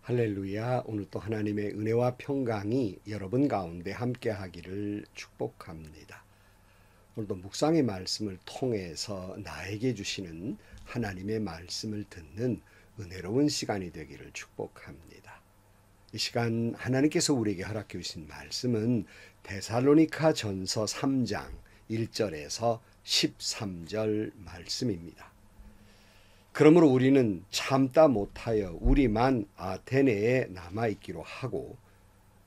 할렐루야. 오늘 또 하나님의 은혜와 평강이 여러분 가운데 함께 하기를 축복합니다. 오늘도 묵상의 말씀을 통해서 나에게 주시는 하나님의 말씀을 듣는 은혜로운 시간이 되기를 축복합니다. 이 시간 하나님께서 우리에게 허락해 주신 말씀은 데살로니가 전서 3장 1절에서 13절 말씀입니다. 그러므로 우리는 참다 못하여 우리만 아테네에 남아있기로 하고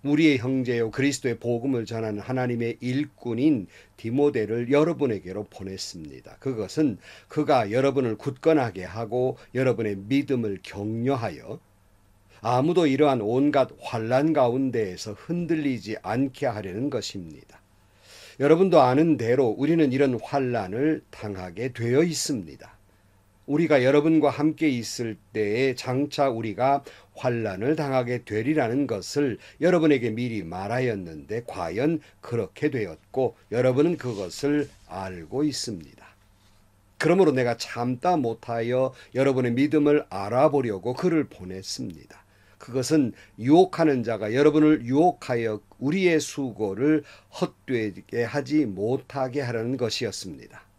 우리의 형제요 그리스도의 복음을 전하는 하나님의 일꾼인 디모데를 여러분에게로 보냈습니다. 그것은 그가 여러분을 굳건하게 하고 여러분의 믿음을 격려하여 아무도 이러한 온갖 환난 가운데에서 흔들리지 않게 하려는 것입니다. 여러분도 아는 대로 우리는 이런 환난을 당하게 되어 있습니다. 우리가 여러분과 함께 있을 때에 장차 우리가 환난을 당하게 되리라는 것을 여러분에게 미리 말하였는데 과연 그렇게 되었고 여러분은 그것을 알고 있습니다. 그러므로 내가 참다 못하여 여러분의 믿음을 알아보려고 그를 보냈습니다. 그것은 유혹하는 자가 여러분을 유혹하여 우리의 수고를 헛되게 하지 못하게 하려는 것이었습니다.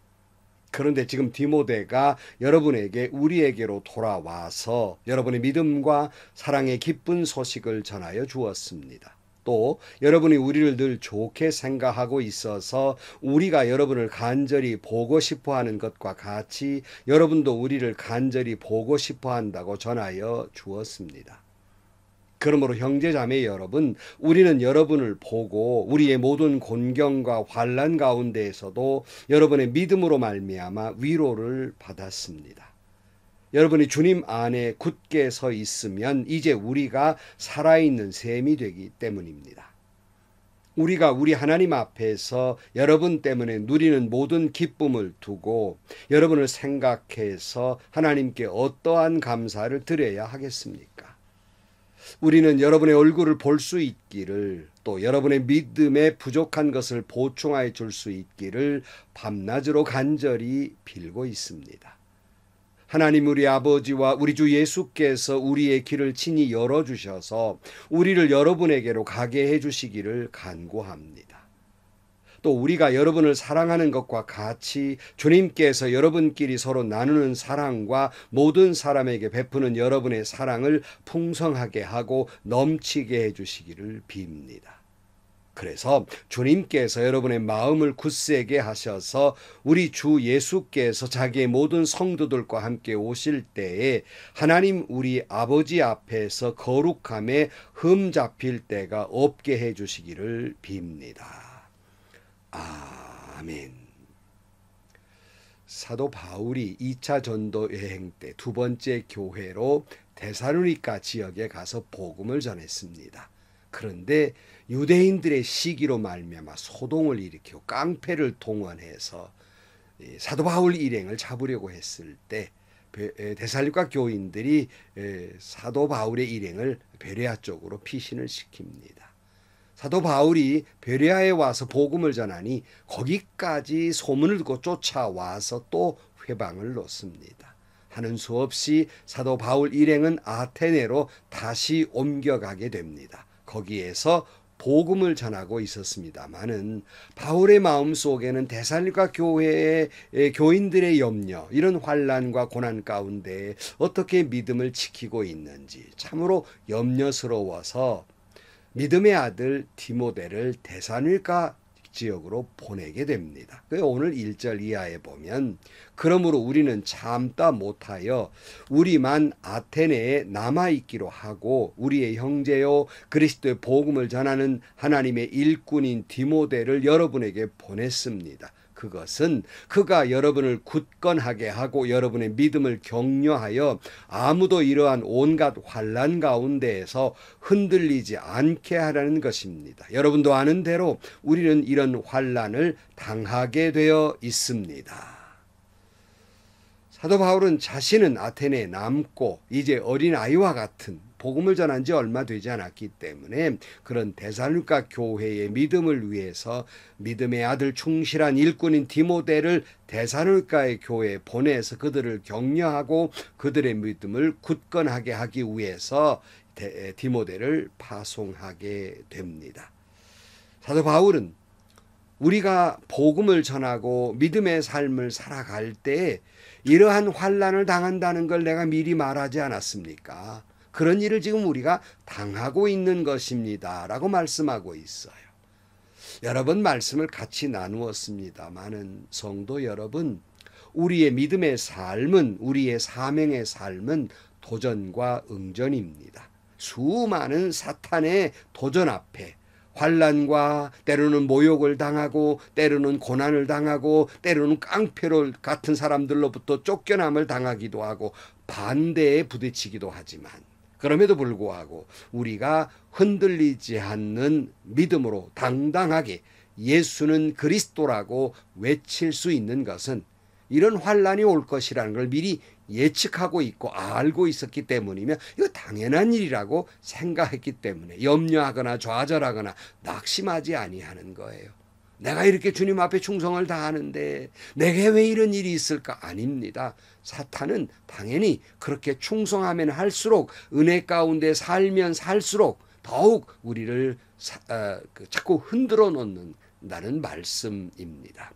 그런데 지금 디모데가 여러분에게 우리에게로 돌아와서 여러분의 믿음과 사랑의 기쁜 소식을 전하여 주었습니다. 또 여러분이 우리를 늘 좋게 생각하고 있어서 우리가 여러분을 간절히 보고 싶어 하는 것과 같이 여러분도 우리를 간절히 보고 싶어 한다고 전하여 주었습니다. 그러므로 형제자매 여러분, 우리는 여러분을 보고 우리의 모든 곤경과 환난 가운데에서도 여러분의 믿음으로 말미암아 위로를 받았습니다. 여러분이 주님 안에 굳게 서 있으면 이제 우리가 살아있는 셈이 되기 때문입니다. 우리가 우리 하나님 앞에서 여러분 때문에 누리는 모든 기쁨을 두고 여러분을 생각해서 하나님께 어떠한 감사를 드려야 하겠습니까? 우리는 여러분의 얼굴을 볼 수 있기를 또 여러분의 믿음에 부족한 것을 보충하여 줄 수 있기를 밤낮으로 간절히 빌고 있습니다. 하나님 우리 아버지와 우리 주 예수께서 우리의 길을 친히 열어주셔서 우리를 여러분에게로 가게 해주시기를 간구합니다. 또 우리가 여러분을 사랑하는 것과 같이 주님께서 여러분끼리 서로 나누는 사랑과 모든 사람에게 베푸는 여러분의 사랑을 풍성하게 하고 넘치게 해주시기를 빕니다. 그래서 주님께서 여러분의 마음을 굳세게 하셔서 우리 주 예수께서 자기의 모든 성도들과 함께 오실 때에 하나님 우리 아버지 앞에서 거룩함에 흠 잡힐 때가 없게 해주시기를 빕니다. 아멘. 사도 바울이 2차 전도 여행 때 두 번째 교회로 데살로니가 지역에 가서 복음을 전했습니다. 그런데 유대인들의 시기로 말미암아 소동을 일으키고 깡패를 동원해서 사도 바울 일행을 잡으려고 했을 때 데살로니가 교인들이 사도 바울의 일행을 베레아 쪽으로 피신을 시킵니다. 사도 바울이 베레아에 와서 복음을 전하니 거기까지 소문을 듣고 쫓아와서 또 회방을 놓습니다. 하는 수 없이 사도 바울 일행은 아테네로 다시 옮겨가게 됩니다. 거기에서 복음을 전하고 있었습니다마는 바울의 마음속에는 데살로니가 교회의 교인들의 염려, 이런 환난과 고난 가운데 어떻게 믿음을 지키고 있는지 참으로 염려스러워서 믿음의 아들 디모데를 데살로니가 지역으로 보내게 됩니다. 오늘 1절 이하에 보면 그러므로 우리는 참다 못하여 우리만 아테네에 남아있기로 하고 우리의 형제요 그리스도의 복음을 전하는 하나님의 일꾼인 디모데를 여러분에게 보냈습니다. 그것은 그가 여러분을 굳건하게 하고 여러분의 믿음을 격려하여 아무도 이러한 온갖 환난 가운데에서 흔들리지 않게 하라는 것입니다. 여러분도 아는 대로 우리는 이런 환난을 당하게 되어 있습니다. 사도 바울은 자신은 아테네에 남고 이제 어린아이와 같은 복음을 전한 지 얼마 되지 않았기 때문에 그런 데살로니가 교회의 믿음을 위해서 믿음의 아들 충실한 일꾼인 디모데를 데살로니가의 교회에 보내서 그들을 격려하고 그들의 믿음을 굳건하게 하기 위해서 디모데를 파송하게 됩니다. 사도 바울은 우리가 복음을 전하고 믿음의 삶을 살아갈 때 이러한 환난을 당한다는 걸 내가 미리 말하지 않았습니까? 그런 일을 지금 우리가 당하고 있는 것입니다 라고 말씀하고 있어요. 여러 번 말씀을 같이 나누었습니다마는 성도 여러분, 우리의 믿음의 삶은, 우리의 사명의 삶은 도전과 응전입니다. 수많은 사탄의 도전 앞에 환난과 때로는 모욕을 당하고 때로는 고난을 당하고 때로는 깡패로 같은 사람들로부터 쫓겨남을 당하기도 하고 반대에 부딪히기도 하지만 그럼에도 불구하고 우리가 흔들리지 않는 믿음으로 당당하게 예수는 그리스도라고 외칠 수 있는 것은 이런 환난이 올 것이라는 걸 미리 예측하고 있고 알고 있었기 때문이며 이거 당연한 일이라고 생각했기 때문에 염려하거나 좌절하거나 낙심하지 아니하는 거예요. 내가 이렇게 주님 앞에 충성을 다하는데 내게 왜 이런 일이 있을까? 아닙니다. 사탄은 당연히 그렇게 충성하면 할수록 은혜 가운데 살면 살수록 더욱 우리를 자꾸 흔들어 놓는다는 말씀입니다.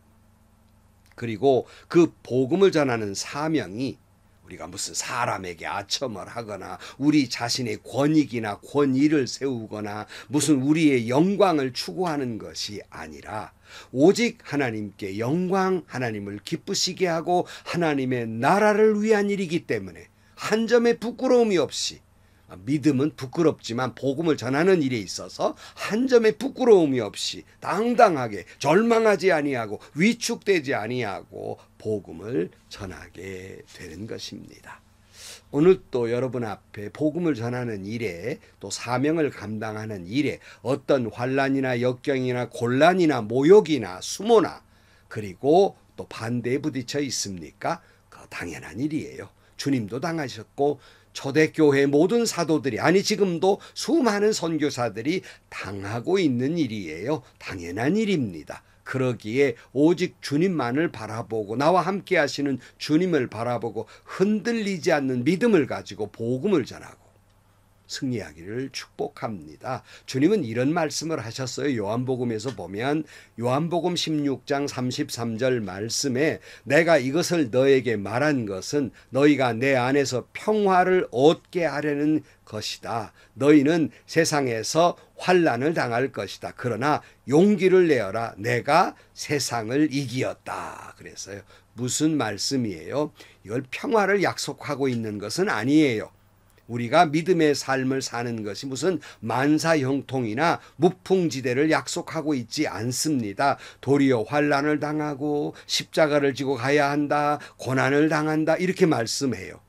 그리고 그 복음을 전하는 사명이 우리가 무슨 사람에게 아첨을 하거나 우리 자신의 권익이나 권위를 세우거나 무슨 우리의 영광을 추구하는 것이 아니라 오직 하나님께 영광, 하나님을 기쁘시게 하고 하나님의 나라를 위한 일이기 때문에 한 점의 부끄러움이 없이, 믿음은 부끄럽지만 복음을 전하는 일에 있어서 한 점의 부끄러움이 없이 당당하게 절망하지 아니하고 위축되지 아니하고 복음을 전하게 되는 것입니다. 오늘 또 여러분 앞에 복음을 전하는 일에 또 사명을 감당하는 일에 어떤 환난이나 역경이나 곤란이나 모욕이나 수모나 그리고 또 반대에 부딪혀 있습니까? 그 당연한 일이에요. 주님도 당하셨고 초대교회 모든 사도들이, 아니 지금도 수많은 선교사들이 당하고 있는 일이에요. 당연한 일입니다. 그러기에 오직 주님만을 바라보고 나와 함께 하시는 주님을 바라보고 흔들리지 않는 믿음을 가지고 복음을 전하고 승리하기를 축복합니다. 주님은 이런 말씀을 하셨어요. 요한복음에서 보면 요한복음 16장 33절 말씀에 내가 이것을 너에게 말한 것은 너희가 내 안에서 평화를 얻게 하려는 것이다. 너희는 세상에서 환난을 당할 것이다. 그러나 용기를 내어라. 내가 세상을 이기었다. 그랬어요. 무슨 말씀이에요? 이걸 평화를 약속하고 있는 것은 아니에요. 우리가 믿음의 삶을 사는 것이 무슨 만사형통이나 무풍지대를 약속하고 있지 않습니다. 도리어 환난을 당하고 십자가를 지고 가야 한다, 고난을 당한다 이렇게 말씀해요.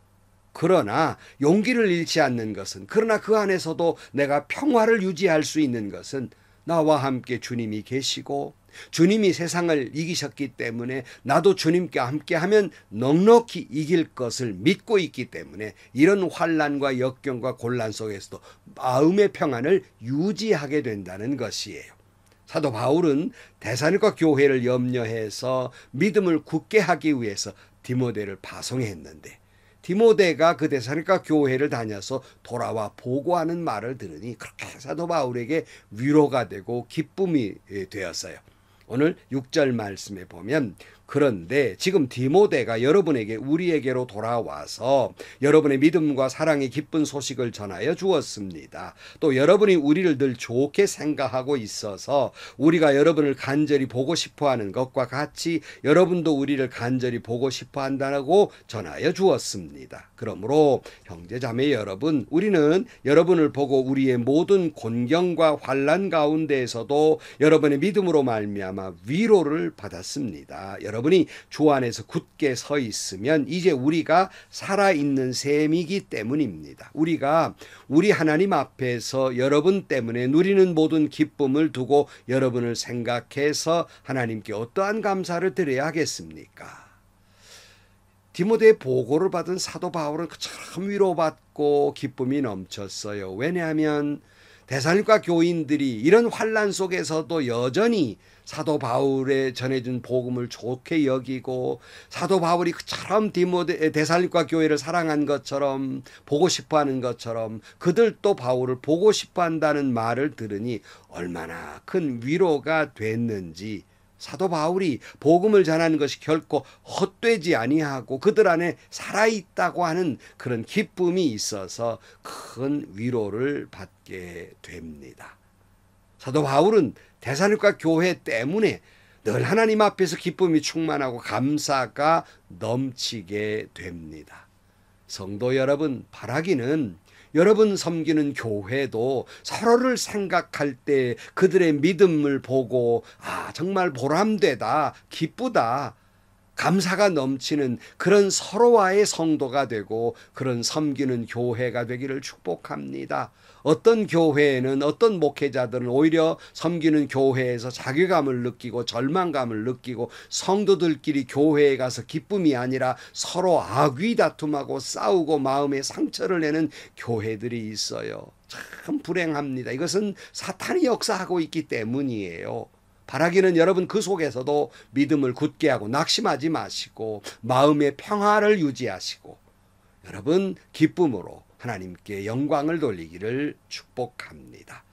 그러나 용기를 잃지 않는 것은, 그러나 그 안에서도 내가 평화를 유지할 수 있는 것은 나와 함께 주님이 계시고 주님이 세상을 이기셨기 때문에 나도 주님께 함께하면 넉넉히 이길 것을 믿고 있기 때문에 이런 환난과 역경과 곤란 속에서도 마음의 평안을 유지하게 된다는 것이에요. 사도 바울은 데살로니가 교회를 염려해서 믿음을 굳게 하기 위해서 디모데를 파송했는데 디모데가 그 데살로니가 교회를 다녀서 돌아와 보고하는 말을 들으니 그렇게 사도 바울에게 위로가 되고 기쁨이 되었어요. 오늘 6절 말씀에 보면 그런데 지금 디모데가 여러분에게 우리에게로 돌아와서 여러분의 믿음과 사랑의 기쁜 소식을 전하여 주었습니다. 또 여러분이 우리를 늘 좋게 생각하고 있어서 우리가 여러분을 간절히 보고 싶어하는 것과 같이 여러분도 우리를 간절히 보고 싶어한다고 전하여 주었습니다. 그러므로 형제자매 여러분, 우리는 여러분을 보고 우리의 모든 곤경과 환난 가운데에서도 여러분의 믿음으로 말미암아 위로를 받았습니다. 여러분이 주 안에서 굳게 서 있으면 이제 우리가 살아있는 셈이기 때문입니다. 우리가 우리 하나님 앞에서 여러분 때문에 누리는 모든 기쁨을 두고 여러분을 생각해서 하나님께 어떠한 감사를 드려야 하겠습니까? 디모데의 보고를 받은 사도 바울은 참 위로받고 기쁨이 넘쳤어요. 왜냐하면 데살로니가 교인들이 이런 환난 속에서도 여전히 사도 바울의 전해준 복음을 좋게 여기고 사도 바울이 그처럼 데살로니가 교회를 사랑한 것처럼 보고 싶어하는 것처럼 그들도 바울을 보고 싶어한다는 말을 들으니 얼마나 큰 위로가 됐는지, 사도 바울이 복음을 전하는 것이 결코 헛되지 아니하고 그들 안에 살아있다고 하는 그런 기쁨이 있어서 큰 위로를 받게 됩니다. 사도 바울은 데살로니가 교회 때문에 늘 하나님 앞에서 기쁨이 충만하고 감사가 넘치게 됩니다. 성도 여러분, 바라기는 여러분 섬기는 교회도 서로를 생각할 때 그들의 믿음을 보고 정말 보람되다, 기쁘다, 감사가 넘치는 그런 서로와의 성도가 되고 그런 섬기는 교회가 되기를 축복합니다. 어떤 교회에는 어떤 목회자들은 오히려 섬기는 교회에서 자괴감을 느끼고 절망감을 느끼고 성도들끼리 교회에 가서 기쁨이 아니라 서로 악의 다툼하고 싸우고 마음에 상처를 내는 교회들이 있어요. 참 불행합니다. 이것은 사탄이 역사하고 있기 때문이에요. 바라기는 여러분 그 속에서도 믿음을 굳게 하고 낙심하지 마시고 마음의 평화를 유지하시고 여러분 기쁨으로 하나님께 영광을 돌리기를 축복합니다.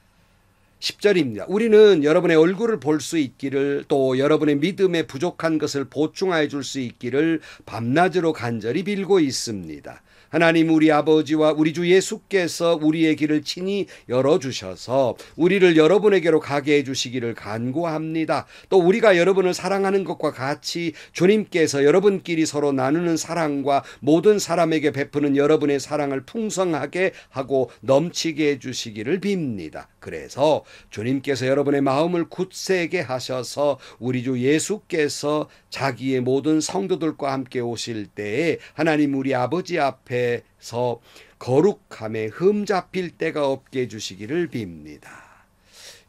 10절입니다. 우리는 여러분의 얼굴을 볼 수 있기를 또 여러분의 믿음에 부족한 것을 보충하여 줄 수 있기를 밤낮으로 간절히 빌고 있습니다. 하나님 우리 아버지와 우리 주 예수께서 우리의 길을 친히 열어주셔서 우리를 여러분에게로 가게 해주시기를 간구합니다. 또 우리가 여러분을 사랑하는 것과 같이 주님께서 여러분끼리 서로 나누는 사랑과 모든 사람에게 베푸는 여러분의 사랑을 풍성하게 하고 넘치게 해주시기를 빕니다. 그래서 주님께서 여러분의 마음을 굳세게 하셔서 우리 주 예수께서 자기의 모든 성도들과 함께 오실 때에 하나님 우리 아버지 앞에서 거룩함에 흠잡힐 때가 없게 해주시기를 빕니다.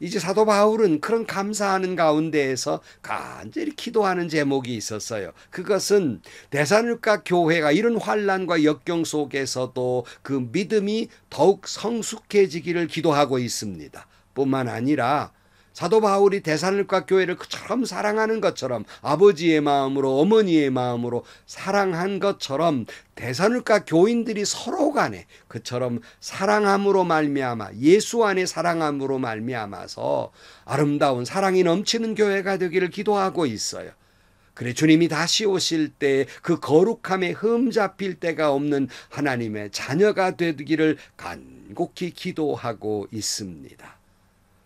이제 사도 바울은 그런 감사하는 가운데에서 간절히 기도하는 제목이 있었어요. 그것은 데살로니가 교회가 이런 환난과 역경 속에서도 그 믿음이 더욱 성숙해지기를 기도하고 있습니다. 뿐만 아니라 사도 바울이 데살로니가 교회를 그처럼 사랑하는 것처럼 아버지의 마음으로 어머니의 마음으로 사랑한 것처럼 데살로니가 교인들이 서로 간에 그처럼 사랑함으로 말미암아 예수 안에 사랑함으로 말미암아서 아름다운 사랑이 넘치는 교회가 되기를 기도하고 있어요. 그래 주님이 다시 오실 때 그 거룩함에 흠잡힐 데가 없는 하나님의 자녀가 되기를 간곡히 기도하고 있습니다.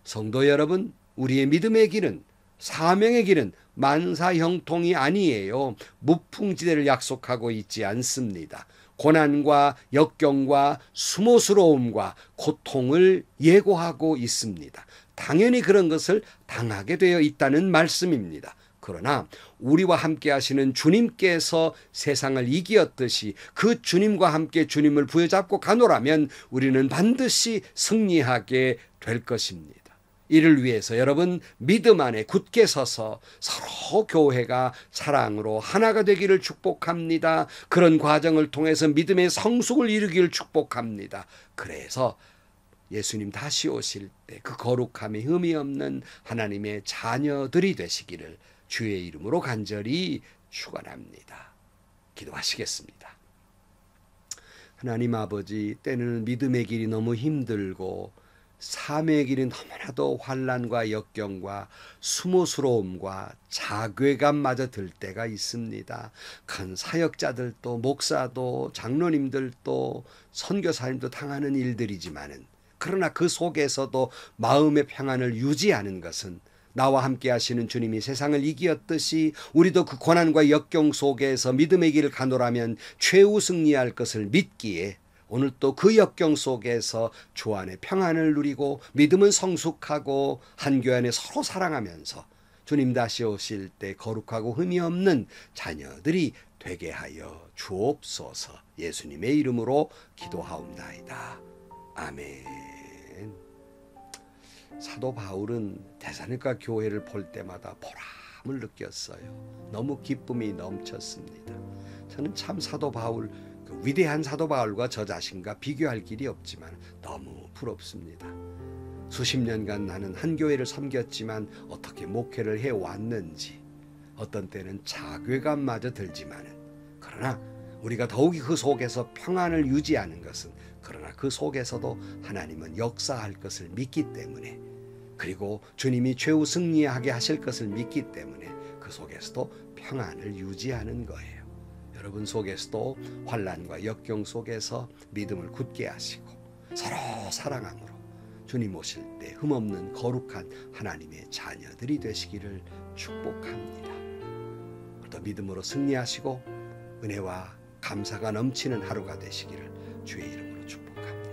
성도 여러분, 우리의 믿음의 길은 사명의 길은 만사형통이 아니에요. 무풍지대를 약속하고 있지 않습니다. 고난과 역경과 수모스러움과 고통을 예고하고 있습니다. 당연히 그런 것을 당하게 되어 있다는 말씀입니다. 그러나 우리와 함께 하시는 주님께서 세상을 이기었듯이 그 주님과 함께 주님을 부여잡고 가노라면 우리는 반드시 승리하게 될 것입니다. 이를 위해서 여러분 믿음 안에 굳게 서서 서로 교회가 사랑으로 하나가 되기를 축복합니다. 그런 과정을 통해서 믿음의 성숙을 이루기를 축복합니다. 그래서 예수님 다시 오실 때 그 거룩함에 흠이 없는 하나님의 자녀들이 되시기를 주의 이름으로 간절히 축원합니다. 기도하시겠습니다. 하나님 아버지, 때는 믿음의 길이 너무 힘들고 삶의 길은 너무나도 환난과 역경과 수모스러움과 자괴감마저 들 때가 있습니다. 큰 사역자들도 목사도 장로님들도 선교사님도 당하는 일들이지만은 그러나 그 속에서도 마음의 평안을 유지하는 것은 나와 함께 하시는 주님이 세상을 이기었듯이 우리도 그 고난과 역경 속에서 믿음의 길을 가노라면 최후 승리할 것을 믿기에 오늘 또 그 역경 속에서 주 안에 평안을 누리고 믿음은 성숙하고 한 교회 안에 서로 사랑하면서 주님 다시 오실 때 거룩하고 흠이 없는 자녀들이 되게 하여 주옵소서. 예수님의 이름으로 기도하옵나이다. 아멘. 사도 바울은 데살로니가 교회를 볼 때마다 보람을 느꼈어요. 너무 기쁨이 넘쳤습니다. 저는 참 사도 바울, 그 위대한 사도 바울과 저 자신과 비교할 길이 없지만 너무 부럽습니다. 수십 년간 나는 한 교회를 섬겼지만 어떻게 목회를 해왔는지 어떤 때는 자괴감마저 들지만은, 그러나 우리가 더욱이 그 속에서 평안을 유지하는 것은, 그러나 그 속에서도 하나님은 역사할 것을 믿기 때문에, 그리고 주님이 최후 승리하게 하실 것을 믿기 때문에 그 속에서도 평안을 유지하는 거예요. 여러분 속에서도 환난과 역경 속에서 믿음을 굳게 하시고 서로 사랑함으로 주님 오실 때 흠없는 거룩한 하나님의 자녀들이 되시기를 축복합니다. 또 믿음으로 승리하시고 은혜와 감사가 넘치는 하루가 되시기를 주의 이름으로 축복합니다.